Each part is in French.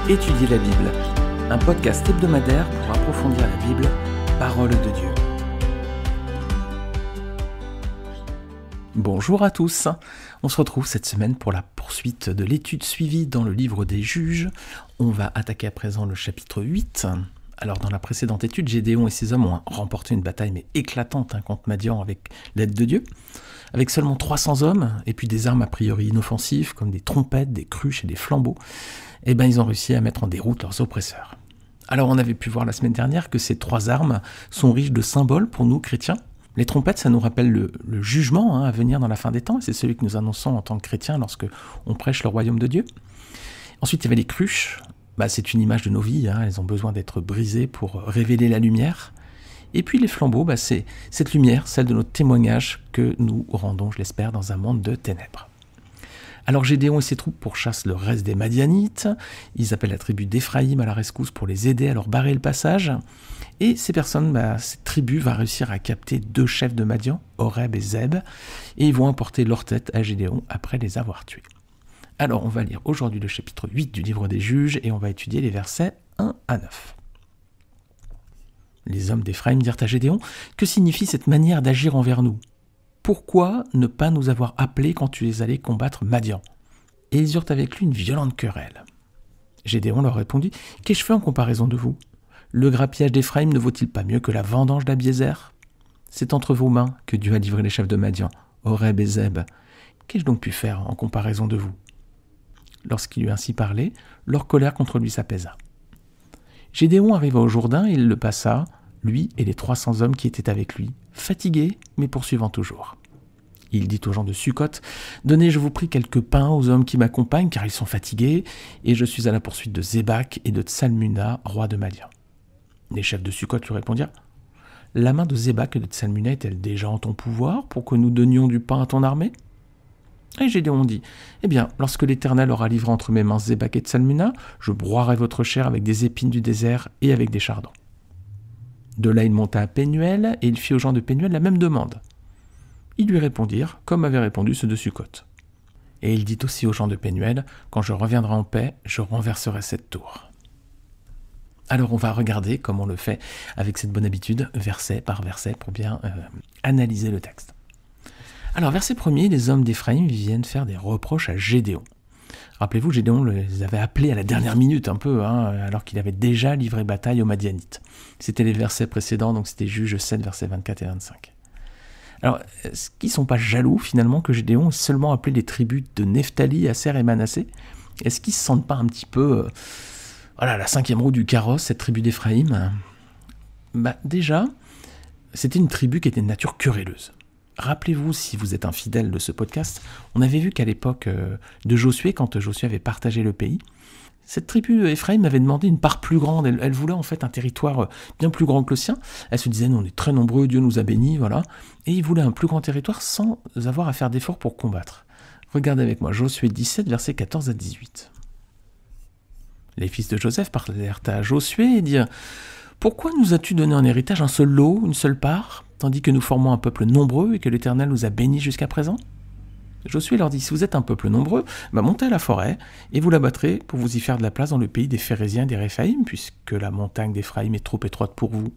Étudier la Bible, un podcast hebdomadaire pour approfondir la Bible, parole de Dieu. Bonjour à tous, on se retrouve cette semaine pour la poursuite de l'étude suivie dans le livre des Juges. On va attaquer à présent le chapitre 8. Alors dans la précédente étude, Gédéon et ses hommes ont remporté une bataille mais éclatante contre Madian avec l'aide de Dieu. Avec seulement 300 hommes et puis des armes a priori inoffensives comme des trompettes, des cruches et des flambeaux, ils ont réussi à mettre en déroute leurs oppresseurs. Alors on avait pu voir la semaine dernière que ces trois armes sont riches de symboles pour nous chrétiens. Les trompettes, ça nous rappelle le jugement à venir dans la fin des temps, et c'est celui que nous annonçons en tant que chrétiens lorsque on prêche le royaume de Dieu. Ensuite, il y avait les cruches. C'est une image de nos vies, elles ont besoin d'être brisées pour révéler la lumière. Et puis les flambeaux, c'est cette lumière, celle de notre témoignage que nous rendons, je l'espère, dans un monde de ténèbres. Alors Gédéon et ses troupes pourchassent le reste des Madianites, ils appellent la tribu d'Éphraïm à la rescousse pour les aider à leur barrer le passage, et ces personnes, cette tribu va réussir à capter deux chefs de Madian, Oreb et Zeb, et ils vont apporter leur tête à Gédéon après les avoir tués. Alors on va lire aujourd'hui le chapitre 8 du livre des Juges, et on va étudier les versets 1 à 9. Les hommes d'Éphraïm dirent à Gédéon, « Que signifie cette manière d'agir envers nous ? Pourquoi ne pas nous avoir appelés quand tu es allé combattre Madian ?» Et ils eurent avec lui une violente querelle. Gédéon leur répondit, « Qu'ai-je fait en comparaison de vous ? Le grappillage d'Éphraïm ne vaut-il pas mieux que la vendange d'Abiézer ? C'est entre vos mains que Dieu a livré les chefs de Madian, Oreb et Zeb. Qu'ai-je donc pu faire en comparaison de vous ?» Lorsqu'il eut ainsi parlé, leur colère contre lui s'apaisa. Gédéon arriva au Jourdain et il le passa, lui et les 300 hommes qui étaient avec lui, fatigués, mais poursuivant toujours. Il dit aux gens de Sukkot, « Donnez, je vous prie, quelques pains aux hommes qui m'accompagnent, car ils sont fatigués, et je suis à la poursuite de Zébak et de Tsalmuna, roi de Madian. » Les chefs de Sukkot lui répondirent, « La main de Zébak et de Tsalmuna est-elle déjà en ton pouvoir pour que nous donnions du pain à ton armée ?» Et Gédéon dit, « Eh bien, lorsque l'Éternel aura livré entre mes mains Zébak et Tsalmuna, je broierai votre chair avec des épines du désert et avec des chardons. » De là, il monta à Pénuel, et il fit aux gens de Pénuel la même demande. Ils lui répondirent, comme avaient répondu ceux de Sukkot. Et il dit aussi aux gens de Pénuel, « Quand je reviendrai en paix, je renverserai cette tour. » Alors on va regarder, comme on le fait avec cette bonne habitude, verset par verset, pour bien analyser le texte. Alors, verset 1er, les hommes d'Éphraïm viennent faire des reproches à Gédéon. Rappelez-vous, Gédéon les avait appelés à la dernière minute, un peu, alors qu'il avait déjà livré bataille aux Madianites. C'était les versets précédents, donc c'était Juges 7, versets 24 et 25. Alors, est-ce qu'ils ne sont pas jaloux, finalement, que Gédéon ait seulement appelé les tribus de Nephtali, Aser et Manassé ? Est-ce qu'ils ne se sentent pas un petit peu, la cinquième roue du carrosse, cette tribu d'Éphraïm ? Déjà, c'était une tribu qui était de nature querelleuse. Rappelez-vous, si vous êtes un fidèle de ce podcast, on avait vu qu'à l'époque de Josué, quand Josué avait partagé le pays, cette tribu Éphraïm avait demandé une part plus grande. Elle voulait en fait un territoire bien plus grand que le sien. Elle se disait, nous on est très nombreux, Dieu nous a bénis, voilà. Et il voulait un plus grand territoire sans avoir à faire d'efforts pour combattre. Regardez avec moi, Josué 17, versets 14 à 18. Les fils de Joseph parlèrent à Josué et dirent, « Pourquoi nous as-tu donné en héritage un seul lot, une seule part, tandis que nous formons un peuple nombreux et que l'Éternel nous a bénis jusqu'à présent ?» Josué leur dit, « Si vous êtes un peuple nombreux, montez à la forêt, et vous la battrez pour vous y faire de la place dans le pays des Phéréziens et des Réphaïm, puisque la montagne d'Éphraïm est trop étroite pour vous. »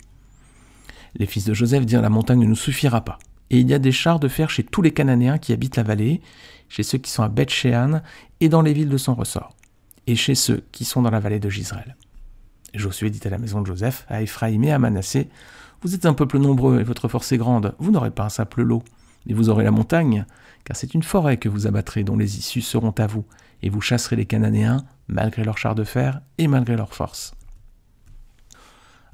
Les fils de Joseph dirent, « La montagne ne nous suffira pas, et il y a des chars de fer chez tous les Cananéens qui habitent la vallée, chez ceux qui sont à Beth-Shean et dans les villes de son ressort, et chez ceux qui sont dans la vallée de Gisraël. » Josué dit à la maison de Joseph, à Éphraïm et à Manassé, « Vous êtes un peuple nombreux et votre force est grande, vous n'aurez pas un simple lot, et vous aurez la montagne, car c'est une forêt que vous abattrez dont les issues seront à vous, et vous chasserez les Cananéens, malgré leurs chars de fer et malgré leur force. »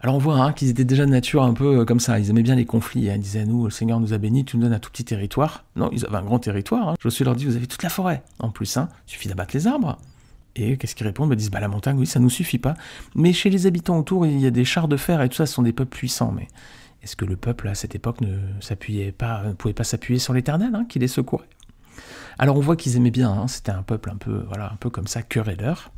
Alors on voit qu'ils étaient déjà de nature un peu comme ça, ils aimaient bien les conflits, ils disaient, nous, le Seigneur nous a bénis, tu nous donnes un tout petit territoire. Non, ils avaient un grand territoire, Josué leur dit, vous avez toute la forêt, en plus, il suffit d'abattre les arbres. Et qu'est-ce qu'ils répondent ? Ils disent, la montagne, oui, ça ne nous suffit pas. Mais chez les habitants autour, il y a des chars de fer et tout ça, ce sont des peuples puissants. Mais est-ce que le peuple, à cette époque, ne pouvait pas s'appuyer sur l'Éternel, qui les secourait ? Alors on voit qu'ils aimaient bien, c'était un peuple un peu comme ça, querelleur.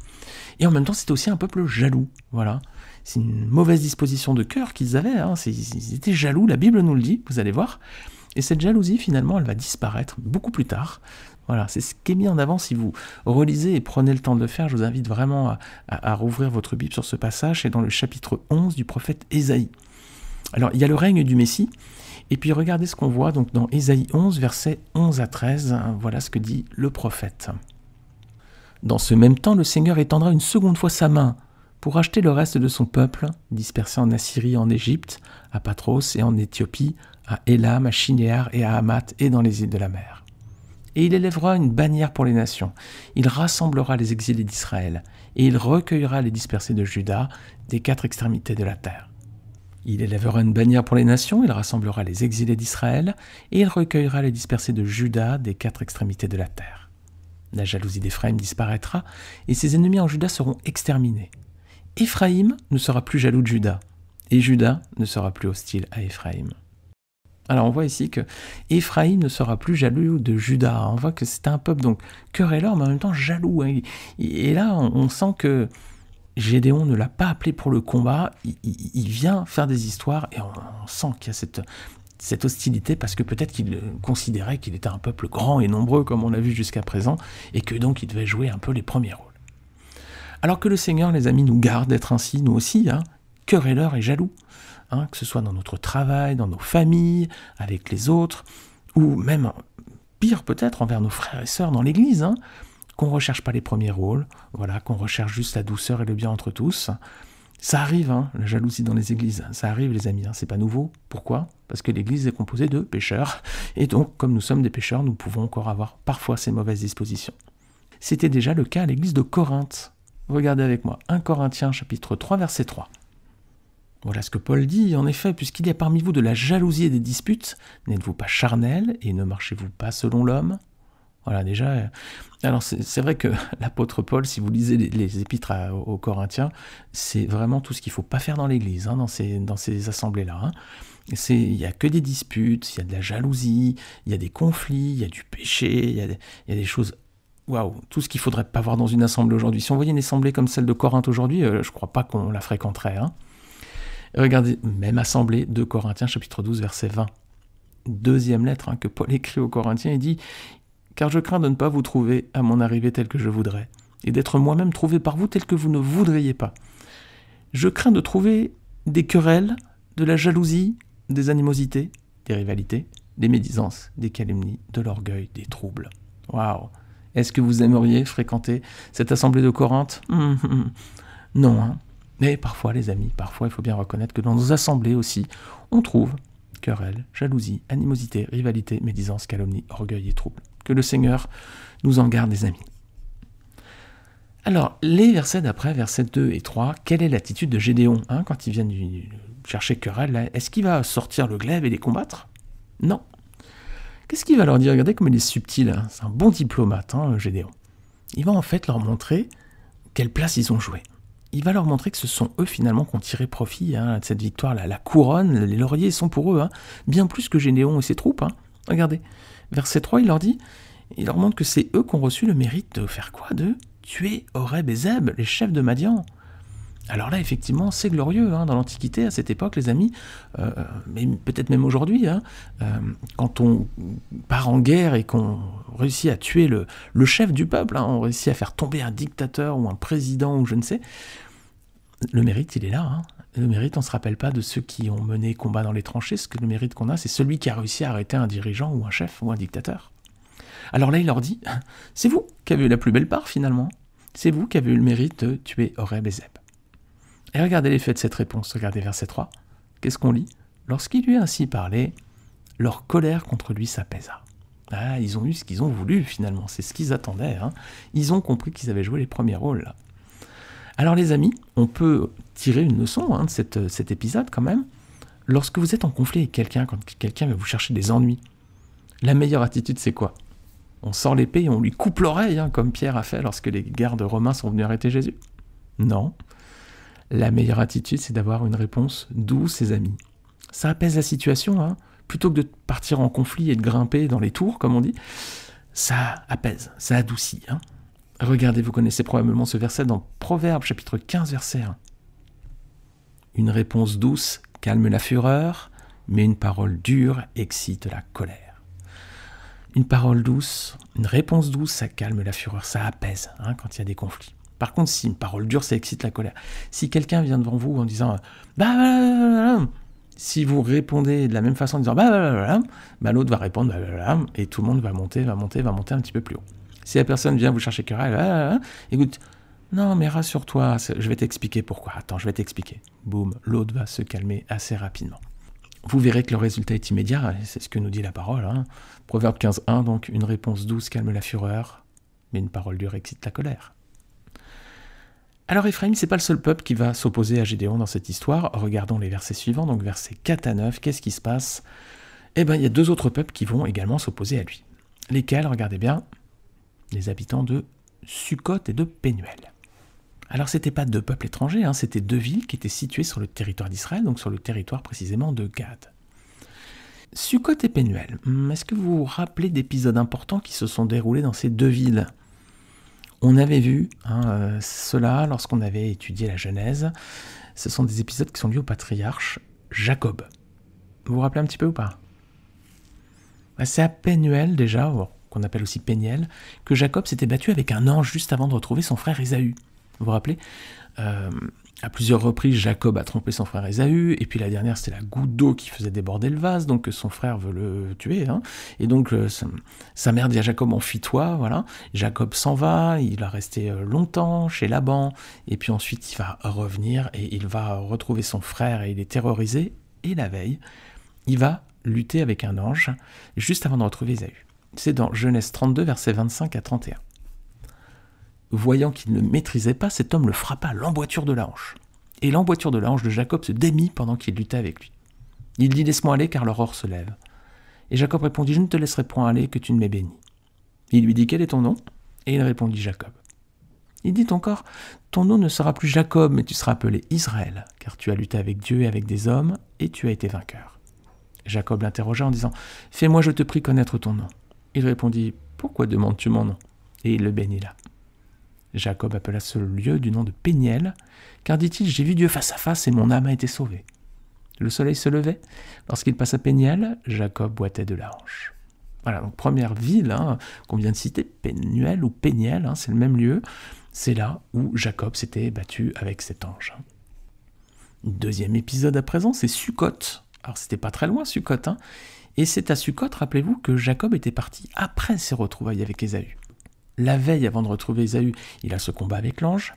Et en même temps, c'était aussi un peuple jaloux, voilà. C'est une mauvaise disposition de cœur qu'ils avaient, ils étaient jaloux, la Bible nous le dit, vous allez voir. Et cette jalousie, finalement, elle va disparaître beaucoup plus tard. Voilà, c'est ce qui est mis en avant. Si vous relisez et prenez le temps de le faire, je vous invite vraiment à rouvrir votre Bible sur ce passage. C'est dans le chapitre 11 du prophète Ésaïe. Alors, il y a le règne du Messie. Et puis, regardez ce qu'on voit donc dans Ésaïe 11, versets 11 à 13. Voilà ce que dit le prophète. Dans ce même temps, le Seigneur étendra une seconde fois sa main pour racheter le reste de son peuple, dispersé en Assyrie, en Égypte, à Patros et en Éthiopie, à Élam, à Shinéar et à Hamath et dans les îles de la mer. Et il élèvera une bannière pour les nations. Il rassemblera les exilés d'Israël et il recueillera les dispersés de Juda des 4 extrémités de la terre. Il élèvera une bannière pour les nations, il rassemblera les exilés d'Israël et il recueillera les dispersés de Juda des 4 extrémités de la terre. La jalousie d'Éphraïm disparaîtra et ses ennemis en Juda seront exterminés. Éphraïm ne sera plus jaloux de Juda, et Juda ne sera plus hostile à Éphraïm. Alors on voit ici que Éphraïm ne sera plus jaloux de Juda. On voit que c'est un peuple donc querelleur, mais en même temps jaloux. Et là, on sent que Gédéon ne l'a pas appelé pour le combat. Il vient faire des histoires, et on sent qu'il y a cette hostilité, parce que peut-être qu'il considérait qu'il était un peuple grand et nombreux, comme on l'a vu jusqu'à présent, et que donc il devait jouer un peu les premiers rôles. Alors que le Seigneur, les amis, nous garde d'être ainsi, nous aussi, querelleurs et jaloux, que ce soit dans notre travail, dans nos familles, avec les autres, ou même, pire peut-être, envers nos frères et sœurs dans l'Église, qu'on ne recherche pas les premiers rôles, voilà, qu'on recherche juste la douceur et le bien entre tous. Ça arrive, la jalousie dans les églises, ça arrive les amis, c'est pas nouveau. Pourquoi ? Parce que l'Église est composée de pécheurs, et donc, comme nous sommes des pécheurs, nous pouvons encore avoir parfois ces mauvaises dispositions. C'était déjà le cas à l'Église de Corinthe. Regardez avec moi, 1 Corinthiens chapitre 3, verset 3. Voilà ce que Paul dit, en effet, puisqu'il y a parmi vous de la jalousie et des disputes, n'êtes-vous pas charnels et ne marchez-vous pas selon l'homme ? Voilà, déjà, alors c'est vrai que l'apôtre Paul, si vous lisez les épîtres aux Corinthiens, c'est vraiment tout ce qu'il ne faut pas faire dans l'Église, dans ces assemblées-là. Il n'y a que des disputes, il y a de la jalousie, il y a des conflits, il y a du péché, il y a des choses... Waouh, tout ce qu'il ne faudrait pas voir dans une assemblée aujourd'hui. Si on voyait une assemblée comme celle de Corinthe aujourd'hui, je ne crois pas qu'on la fréquenterait. Regardez, même assemblée de Corinthiens, chapitre 12, verset 20. Deuxième lettre que Paul écrit aux Corinthiens, il dit « Car je crains de ne pas vous trouver à mon arrivée tel que je voudrais, et d'être moi-même trouvé par vous tel que vous ne voudriez pas. Je crains de trouver des querelles, de la jalousie, des animosités, des rivalités, des médisances, des calomnies, de l'orgueil, des troubles. » Waouh. Est-ce que vous aimeriez fréquenter cette assemblée de Corinthe ? Non, Mais parfois, les amis, il faut bien reconnaître que dans nos assemblées aussi, on trouve querelles, jalousie, animosité, rivalité, médisance, calomnie, orgueil et trouble. Que le Seigneur nous en garde, les amis. Alors, les versets d'après, versets 2 et 3, quelle est l'attitude de Gédéon quand il vient chercher querelle? Est-ce qu'il va sortir le glaive et les combattre? Non. Qu'est-ce qu'il va leur dire? Regardez comme il est subtil, c'est un bon diplomate, Gédéon. Il va en fait leur montrer quelle place ils ont joué. Il va leur montrer que ce sont eux finalement qui ont tiré profit de cette victoire, la couronne, les lauriers sont pour eux, bien plus que Gédéon et ses troupes. Regardez, verset 3, il leur montre que c'est eux qui ont reçu le mérite de faire quoi? De tuer Oreb et Zeb, les chefs de Madian. Alors là, effectivement, c'est glorieux, dans l'Antiquité, à cette époque, les amis, mais peut-être même aujourd'hui, quand on part en guerre et qu'on réussit à tuer le chef du peuple, on réussit à faire tomber un dictateur ou un président ou je ne sais, le mérite, il est là. Le mérite, on ne se rappelle pas de ceux qui ont mené combat dans les tranchées, ce que le mérite qu'on a, c'est celui qui a réussi à arrêter un dirigeant ou un chef ou un dictateur. Alors là, il leur dit, c'est vous qui avez eu la plus belle part finalement, c'est vous qui avez eu le mérite de tuer Oreb et Zeb. Et regardez l'effet de cette réponse, regardez verset 3. Qu'est-ce qu'on lit? Lorsqu'il lui a ainsi parlé, leur colère contre lui s'apaisa. Ils ont eu ce qu'ils ont voulu finalement, c'est ce qu'ils attendaient. Ils ont compris qu'ils avaient joué les premiers rôles. Là. Alors les amis, on peut tirer une leçon de cet épisode quand même. Lorsque vous êtes en conflit avec quelqu'un, quand quelqu'un va vous chercher des ennuis, la meilleure attitude c'est quoi? On sort l'épée et on lui coupe l'oreille, comme Pierre a fait lorsque les gardes romains sont venus arrêter Jésus? Non. La meilleure attitude, c'est d'avoir une réponse douce, les amis. Ça apaise la situation, plutôt que de partir en conflit et de grimper dans les tours, comme on dit. Ça apaise, ça adoucit. Regardez, vous connaissez probablement ce verset dans Proverbes, chapitre 15, verset 1. Une réponse douce calme la fureur, mais une parole dure excite la colère. Une parole douce, une réponse douce, ça calme la fureur, ça apaise quand il y a des conflits. Par contre, si une parole dure, ça excite la colère. Si quelqu'un vient devant vous en disant « bah, si vous répondez de la même façon en disant « bah, l'autre va répondre « et tout le monde va monter un petit peu plus haut. Si la personne vient vous chercher querelle, écoute, non mais rassure-toi, je vais t'expliquer pourquoi. Attends, je vais t'expliquer. Boum, l'autre va se calmer assez rapidement. Vous verrez que le résultat est immédiat, c'est ce que nous dit la parole. Proverbe 15.1, donc une réponse douce calme la fureur, mais une parole dure excite la colère. Alors Éphraïm, c'est pas le seul peuple qui va s'opposer à Gédéon dans cette histoire. Regardons les versets suivants, donc versets 4 à 9, qu'est-ce qui se passe? Eh bien, il y a 2 autres peuples qui vont également s'opposer à lui. Lesquels, regardez bien, les habitants de Sukkot et de Pénuel. Alors, c'était pas 2 peuples étrangers, c'était 2 villes qui étaient situées sur le territoire d'Israël, donc sur le territoire précisément de Gad. Sukkot et Pénuel, est-ce que vous vous rappelez d'épisodes importants qui se sont déroulés dans ces 2 villes? On avait vu cela lorsqu'on avait étudié la Genèse. Ce sont des épisodes qui sont liés au patriarche Jacob. Vous vous rappelez un petit peu ou pas? C'est à Pénuel déjà, qu'on appelle aussi Péniel, que Jacob s'était battu avec un ange juste avant de retrouver son frère Ésaü. Vous vous rappelez? À plusieurs reprises, Jacob a trompé son frère Ésaü, et puis la dernière, c'était la goutte d'eau qui faisait déborder le vase, donc son frère veut le tuer. Et donc, sa mère dit à Jacob, enfuis-toi, voilà. Jacob s'en va, il va rester longtemps chez Laban, et puis ensuite, il va revenir, et il va retrouver son frère, et il est terrorisé, et la veille, il va lutter avec un ange, juste avant de retrouver Ésaü. C'est dans Genèse 32, versets 25 à 31. Voyant qu'il ne maîtrisait pas, cet homme le frappa à l'emboîture de la hanche. Et l'emboîture de la hanche de Jacob se démit pendant qu'il luttait avec lui. Il dit « Laisse-moi aller, car l'aurore se lève. » Et Jacob répondit « Je ne te laisserai point aller, que tu ne m'aies béni. » Il lui dit « Quel est ton nom ?» Et il répondit « Jacob. » Il dit encore « Ton nom ne sera plus Jacob, mais tu seras appelé Israël, car tu as lutté avec Dieu et avec des hommes, et tu as été vainqueur. » Jacob l'interrogea en disant « Fais-moi, je te prie, connaître ton nom. » Il répondit « Pourquoi demandes-tu mon nom ?» Et il le bénit là. Jacob appela ce lieu du nom de Péniel, car dit-il, j'ai vu Dieu face à face et mon âme a été sauvée. Le soleil se levait. Lorsqu'il passa Péniel, Jacob boitait de la hanche. Voilà, donc première ville qu'on vient de citer, Pénuel ou Péniel, c'est le même lieu. C'est là où Jacob s'était battu avec cet ange. Deuxième épisode à présent, c'est Sukkot. Alors c'était pas très loin, Sukkot, Et c'est à Sukkot, rappelez-vous, que Jacob était parti après ses retrouvailles avec Ésaü. La veille, avant de retrouver Ésaü, il a ce combat avec l'ange.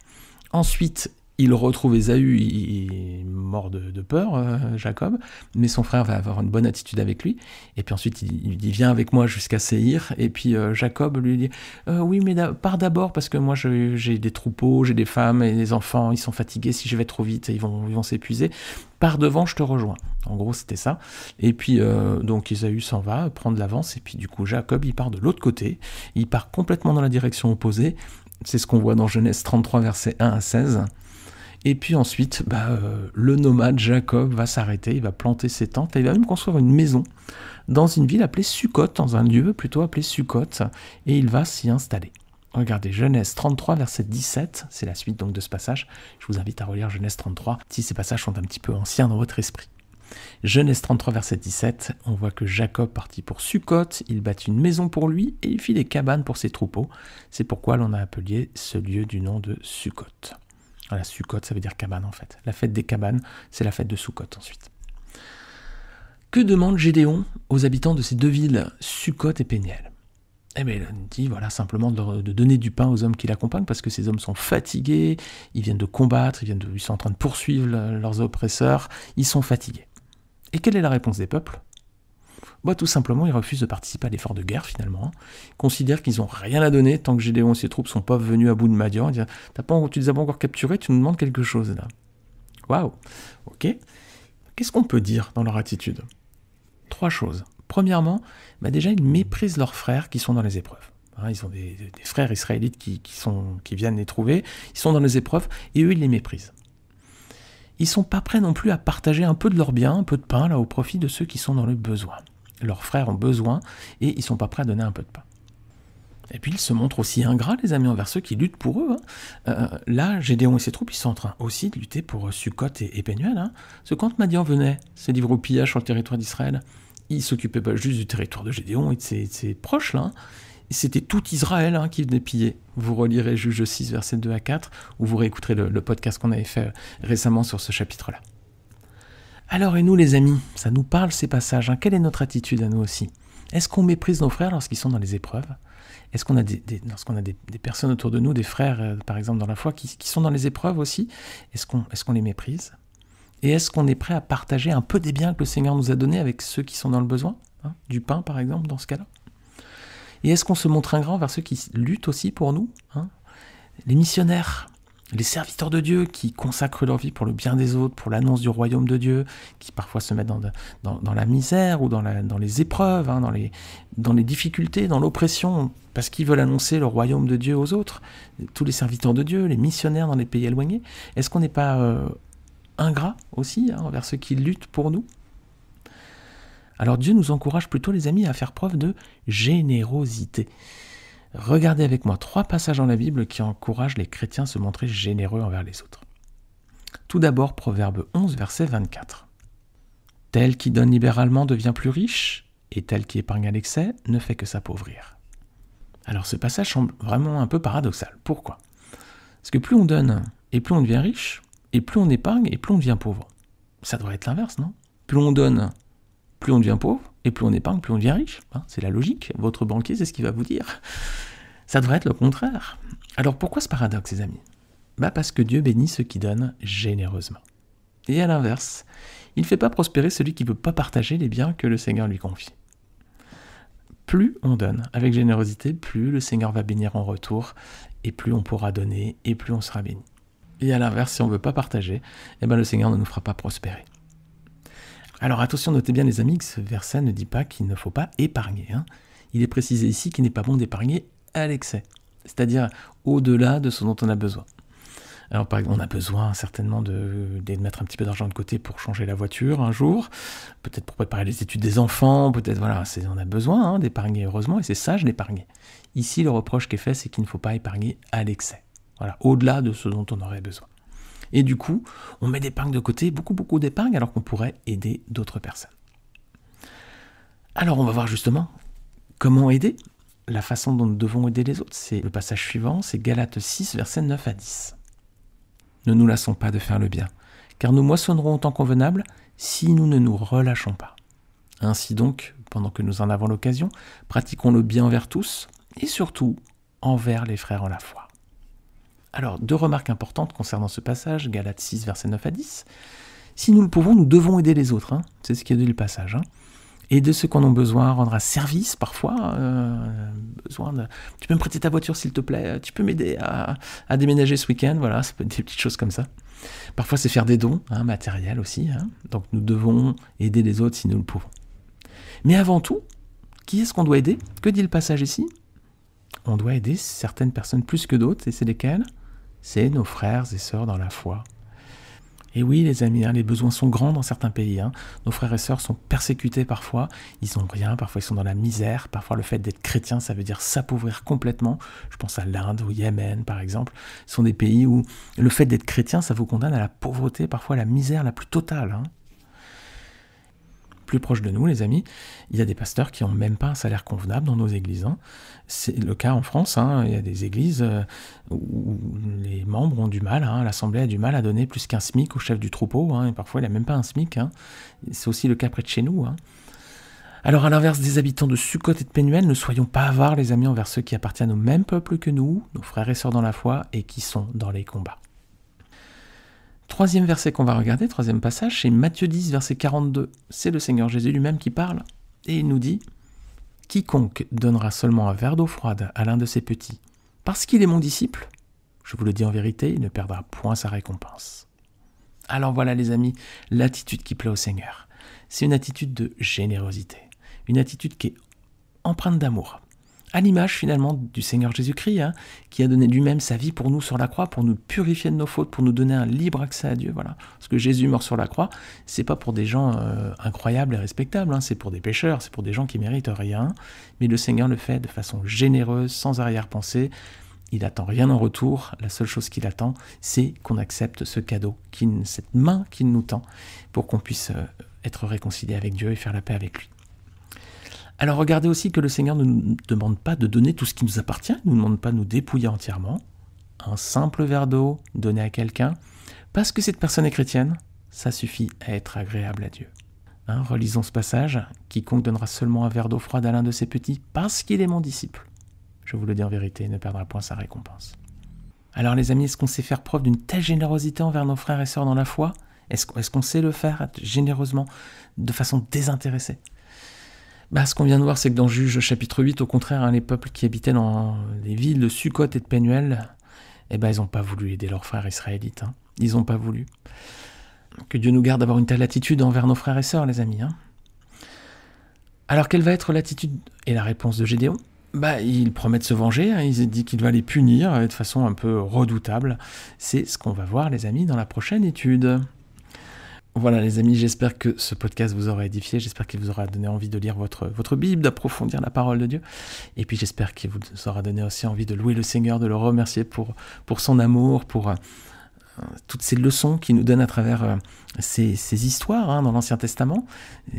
Ensuite, il retrouve Ésaü, il est mort de peur, Jacob, mais son frère va avoir une bonne attitude avec lui. Et puis ensuite, il lui dit « Viens avec moi jusqu'à Séhir ». Et puis Jacob lui dit « Oui, mais pars d'abord, parce que moi, j'ai des troupeaux, j'ai des femmes et des enfants, ils sont fatigués, si je vais trop vite, ils vont s'épuiser. Pars devant, je te rejoins. » En gros, c'était ça. Et puis, donc, Ésaü s'en va, prend de l'avance, et puis du coup, Jacob, il part de l'autre côté, il part complètement dans la direction opposée. C'est ce qu'on voit dans Genèse 33, versets 1 à 16. Et puis ensuite, le nomade Jacob va s'arrêter, il va planter ses tentes, et il va même construire une maison dans une ville appelée Sukkot, dans un lieu plutôt appelé Sukkot, et il va s'y installer. Regardez, Genèse 33, verset 17, c'est la suite donc de ce passage. Je vous invite à relire Genèse 33, si ces passages sont un petit peu anciens dans votre esprit. Genèse 33, verset 17, on voit que Jacob partit pour Sukkot, il bâtit une maison pour lui, et il fit des cabanes pour ses troupeaux. C'est pourquoi l'on a appelé ce lieu du nom de Sukkot. Voilà, Sukkot, ça veut dire cabane en fait. La fête des cabanes, c'est la fête de Sukkot ensuite. Que demande Gédéon aux habitants de ces 2 villes, Sukkot et Péniel? Eh bien, il dit voilà, simplement de donner du pain aux hommes qui l'accompagnent, parce que ces hommes sont fatigués, ils viennent de combattre, ils sont en train de poursuivre leurs oppresseurs, ils sont fatigués. Et quelle est la réponse des peuples? Tout simplement, ils refusent de participer à l'effort de guerre, finalement. Ils considèrent qu'ils n'ont rien à donner tant que Gédéon et ses troupes ne sont pas venus à bout de Madian. Ils disent, tu les as pas encore capturés, tu nous demandes quelque chose, là. Waouh. Ok. Qu'est-ce qu'on peut dire dans leur attitude? 3 choses. Premièrement, déjà, ils méprisent leurs frères qui sont dans les épreuves. Ils ont des frères israélites qui viennent les trouver. Ils sont dans les épreuves, et eux, ils les méprisent. Ils ne sont pas prêts non plus à partager un peu de leur bien, un peu de pain, là, au profit de ceux qui sont dans le besoin. Leurs frères ont besoin et ils ne sont pas prêts à donner un peu de pain. Et puis il se montre aussi ingrat, les amis, envers ceux qui luttent pour eux. Là, Gédéon et ses troupes, ils sont en train aussi de lutter pour Sukkot et Pénuel. Hein. Parce que quand Madian venait se livrer au pillage sur le territoire d'Israël, il s'occupait pas juste du territoire de Gédéon et de ses proches, là. Hein. C'était tout Israël qui venait piller. Vous relirez Juge 6, versets 2 à 4, ou vous réécouterez le podcast qu'on avait fait récemment sur ce chapitre-là. Alors, et nous, les amis, ça nous parle ces passages. Quelle est notre attitude à nous aussi? Est-ce qu'on méprise nos frères lorsqu'ils sont dans les épreuves? Est-ce qu'on a lorsqu'on a des personnes autour de nous, des frères, par exemple, dans la foi, qui sont dans les épreuves aussi, est-ce qu'on les méprise? Et est-ce qu'on est prêt à partager un peu des biens que le Seigneur nous a donnés avec ceux qui sont dans le besoin? Du pain, par exemple, dans ce cas-là. Et est-ce qu'on se montre ingrat envers ceux qui luttent aussi pour nous? Les missionnaires, les serviteurs de Dieu qui consacrent leur vie pour le bien des autres, pour l'annonce du royaume de Dieu, qui parfois se mettent dans la misère ou dans les épreuves, dans les difficultés, dans l'oppression, parce qu'ils veulent annoncer le royaume de Dieu aux autres. Tous les serviteurs de Dieu, les missionnaires dans les pays éloignés, est-ce qu'on n'est pas ingrats aussi envers ceux qui luttent pour nous? Alors Dieu nous encourage plutôt, les amis, à faire preuve de générosité. Regardez avec moi 3 passages dans la Bible qui encouragent les chrétiens à se montrer généreux envers les autres. Tout d'abord, Proverbe 11, verset 24. « Tel qui donne libéralement devient plus riche, et tel qui épargne à l'excès ne fait que s'appauvrir. » Alors ce passage semble vraiment un peu paradoxal. Pourquoi? Parce que plus on donne, et plus on devient riche, et plus on épargne, et plus on devient pauvre. Ça devrait être l'inverse, non? Plus on donne, plus on devient pauvre, et plus on épargne, plus on devient riche. C'est la logique. Votre banquier, c'est ce qu'il va vous dire. Ça devrait être le contraire. Alors pourquoi ce paradoxe, les amis? Parce que Dieu bénit ceux qui donnent généreusement. Et à l'inverse, il ne fait pas prospérer celui qui ne veut pas partager les biens que le Seigneur lui confie. Plus on donne avec générosité, plus le Seigneur va bénir en retour, et plus on pourra donner, et plus on sera béni. Et à l'inverse, si on ne veut pas partager, le Seigneur ne nous fera pas prospérer. Alors attention, notez bien les amis que ce verset ne dit pas qu'il ne faut pas épargner. Il est précisé ici qu'il n'est pas bon d'épargner à l'excès, c'est-à-dire au-delà de ce dont on a besoin. Alors par exemple, on a besoin certainement de mettre un petit peu d'argent de côté pour changer la voiture un jour, peut-être pour préparer les études des enfants, peut-être on a besoin d'épargner heureusement, et c'est sage d'épargner. Ici, le reproche qui est fait, c'est qu'il ne faut pas épargner à l'excès, au-delà de ce dont on aurait besoin. Et du coup, on met d'épargne de côté, beaucoup d'épargne, alors qu'on pourrait aider d'autres personnes. Alors on va voir justement comment aider. La façon dont nous devons aider les autres, c'est le passage suivant, c'est Galates 6, versets 9 à 10. Ne nous lassons pas de faire le bien, car nous moissonnerons au temps convenable si nous ne nous relâchons pas. Ainsi donc, pendant que nous en avons l'occasion, pratiquons le bien envers tous, et surtout envers les frères en la foi. Alors, 2 remarques importantes concernant ce passage, Galates 6, versets 9 à 10. Si nous le pouvons, nous devons aider les autres. C'est ce qui est dit le passage. Aider ceux qui en ont besoin, rendre un service parfois. Tu peux me prêter ta voiture s'il te plaît, tu peux m'aider à déménager ce week-end. Voilà, ça peut être des petites choses comme ça. Parfois, c'est faire des dons, matériels aussi. Donc, nous devons aider les autres si nous le pouvons. Mais avant tout, qui est-ce qu'on doit aider? Que dit le passage ici? On doit aider certaines personnes plus que d'autres, et c'est lesquelles? C'est nos frères et sœurs dans la foi. Et oui, les amis, les besoins sont grands dans certains pays. Nos frères et sœurs sont persécutés parfois, ils n'ont rien, parfois ils sont dans la misère, parfois le fait d'être chrétien, ça veut dire s'appauvrir complètement. Je pense à l'Inde, au Yémen par exemple. Ce sont des pays où le fait d'être chrétien, ça vous condamne à la pauvreté, parfois à la misère la plus totale. Plus proche de nous, les amis, il y a des pasteurs qui n'ont même pas un salaire convenable dans nos églises. C'est le cas en France. Il y a des églises où les membres ont du mal, l'assemblée a du mal à donner plus qu'un SMIC au chef du troupeau, et parfois il n'a même pas un SMIC. C'est aussi le cas près de chez nous. Alors à l'inverse des habitants de Sukkot et de Pénuel, ne soyons pas avares, les amis, envers ceux qui appartiennent au même peuple que nous, nos frères et sœurs dans la foi, et qui sont dans les combats. Troisième verset qu'on va regarder, troisième passage, c'est Matthieu 10, verset 42. C'est le Seigneur Jésus lui-même qui parle, et il nous dit « Quiconque donnera seulement un verre d'eau froide à l'un de ses petits, parce qu'il est mon disciple, je vous le dis en vérité, il ne perdra point sa récompense. » Alors voilà les amis, l'attitude qui plaît au Seigneur. C'est une attitude de générosité, une attitude qui est empreinte d'amour. À l'image finalement du Seigneur Jésus-Christ, hein, qui a donné lui-même sa vie pour nous sur la croix, pour nous purifier de nos fautes, pour nous donner un libre accès à Dieu. Voilà. Parce que Jésus meurt sur la croix, c'est pas pour des gens incroyables et respectables, hein, c'est pour des pécheurs, c'est pour des gens qui méritent rien. Mais le Seigneur le fait de façon généreuse, sans arrière-pensée. Il n'attend rien en retour. La seule chose qu'il attend, c'est qu'on accepte ce cadeau, cette main qu'il nous tend, pour qu'on puisse être réconcilié avec Dieu et faire la paix avec lui. Alors regardez aussi que le Seigneur ne nous demande pas de donner tout ce qui nous appartient, il ne nous demande pas de nous dépouiller entièrement. Un simple verre d'eau donné à quelqu'un, parce que cette personne est chrétienne, ça suffit à être agréable à Dieu. Hein, relisons ce passage, quiconque donnera seulement un verre d'eau froide à l'un de ses petits, parce qu'il est mon disciple. Je vous le dis en vérité, il ne perdra point sa récompense. Alors les amis, est-ce qu'on sait faire preuve d'une telle générosité envers nos frères et sœurs dans la foi ? Est-ce qu'on sait le faire généreusement, de façon désintéressée ? Ce qu'on vient de voir, c'est que dans Juge chapitre 8, au contraire, hein, les peuples qui habitaient dans les villes de Sukkot et de Penuel, ils n'ont pas voulu aider leurs frères israélites. Hein. Ils n'ont pas voulu. Que Dieu nous garde d'avoir une telle attitude envers nos frères et sœurs, les amis. Hein. Alors, quelle va être l'attitude et la réponse de Gédéon ? Il promet de se venger, hein, il dit qu'il va les punir de façon un peu redoutable. C'est ce qu'on va voir, les amis, dans la prochaine étude. Voilà les amis, j'espère que ce podcast vous aura édifié, j'espère qu'il vous aura donné envie de lire votre Bible, d'approfondir la parole de Dieu, et puis j'espère qu'il vous aura donné aussi envie de louer le Seigneur, de le remercier pour son amour, pour toutes ces leçons qu'il nous donne à travers ces histoires hein, dans l'Ancien Testament.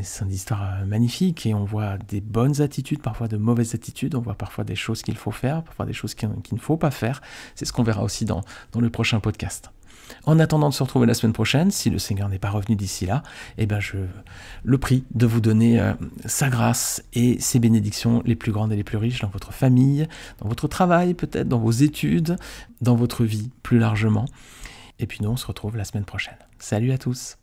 C'est une histoire magnifique et on voit des bonnes attitudes, parfois de mauvaises attitudes, on voit parfois des choses qu'il faut faire, parfois des choses qu'il ne faut pas faire. C'est ce qu'on verra aussi dans le prochain podcast. En attendant de se retrouver la semaine prochaine, si le Seigneur n'est pas revenu d'ici là, je le prie de vous donner sa grâce et ses bénédictions les plus grandes et les plus riches dans votre famille, dans votre travail peut-être, dans vos études, dans votre vie plus largement. Et puis nous, on se retrouve la semaine prochaine. Salut à tous!